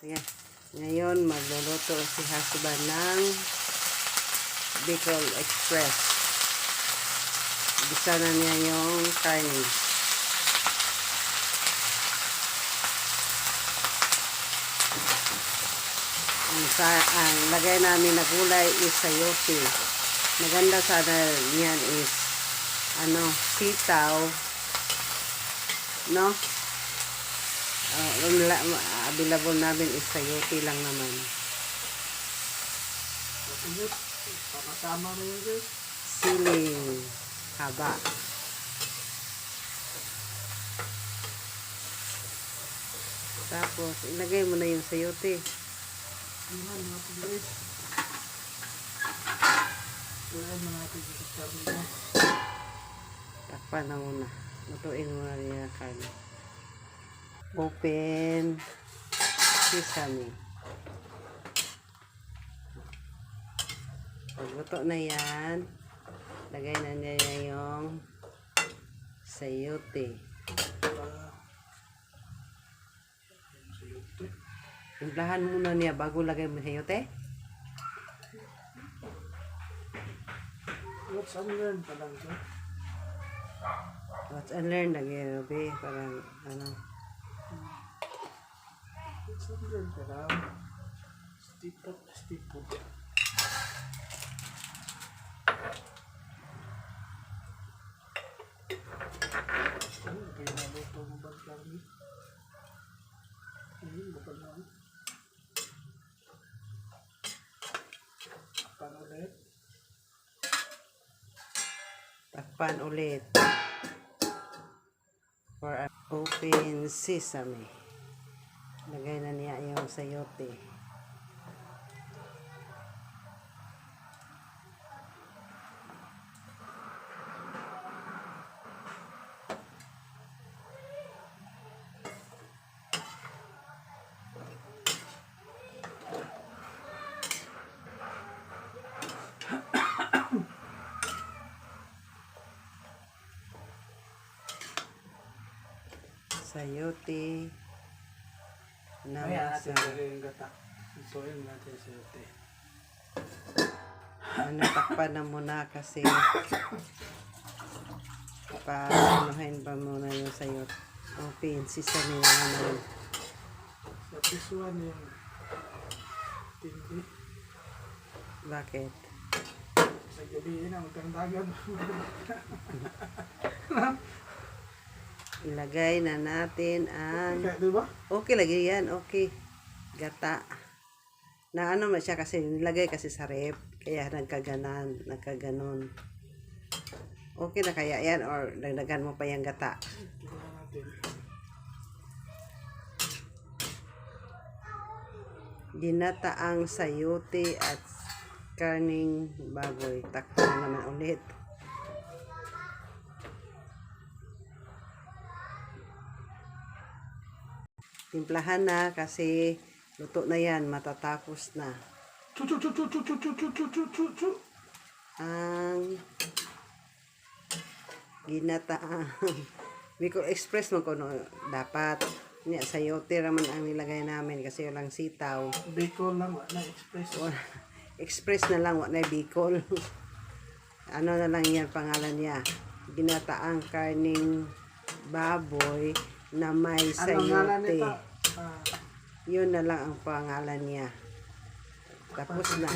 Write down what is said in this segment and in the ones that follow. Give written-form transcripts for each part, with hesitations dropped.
Sige. Ngayon, magluluto si husband ng Bicol Express. Gisa na niya yung karne. Ang lagay namin na gulay is sayote. Maganda sana niyan is sitaw, no? Available namin is sayote lang naman. Pakasama mo yun, guys. Siling haba. Tapos ilagay mo na yung sayote. Iman natin, guys. Ilan mo natin sa sabi mo. Takpan na muna. Lutuin mo na rin yung karne. Open sesame. Pagluto na yan, lagay na niya yung sayote. Timplahan muna niya bago lagay mo sayote. What's unlearned pa lang siya? Watch and learn lagi, Ruby. Parang What's unlearned pa lang? Step up. Kaya naluto mo ba lagi? Bakal lang. takpan ulit. For open sesame. Lagay na niya yung sayote. Sayote na natin yung gata. Isuin natin sa yote. Natakpan na muna kasi paanuhin pa muna yung sayote. Open sesame na naman. Sa pisuan yung tindi. Bakit? Sa gabi yun ang magkandagan. Ilagay na natin ang Okay, diba? okay lagi yan, okay. Gata. Na mo siya kasi nilagay kasi sa rep, kaya nagkaganon. Okay na kaya yan or dagdagan mo pa yung gata. Tingnan natin. Ginataang sayote at karning baboy. Takpan na naman ulit. Timplahan na kasi luto na yan, matatapos na. Ang ginataang Bicol Express mo kuno dapat niya sayote raman ang nilagay namin kasi walang sitaw. Bicol lang, wala express. Express na lang, wala Bicol. Ano na lang yan pangalan niya? Ginataang karning baboy na may sayote. Yun na lang ang pangalan niya. Tapos na.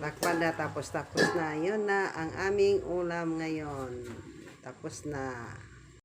Takpan na, tapos na. Yun na ang aming ulam ngayon. Tapos na.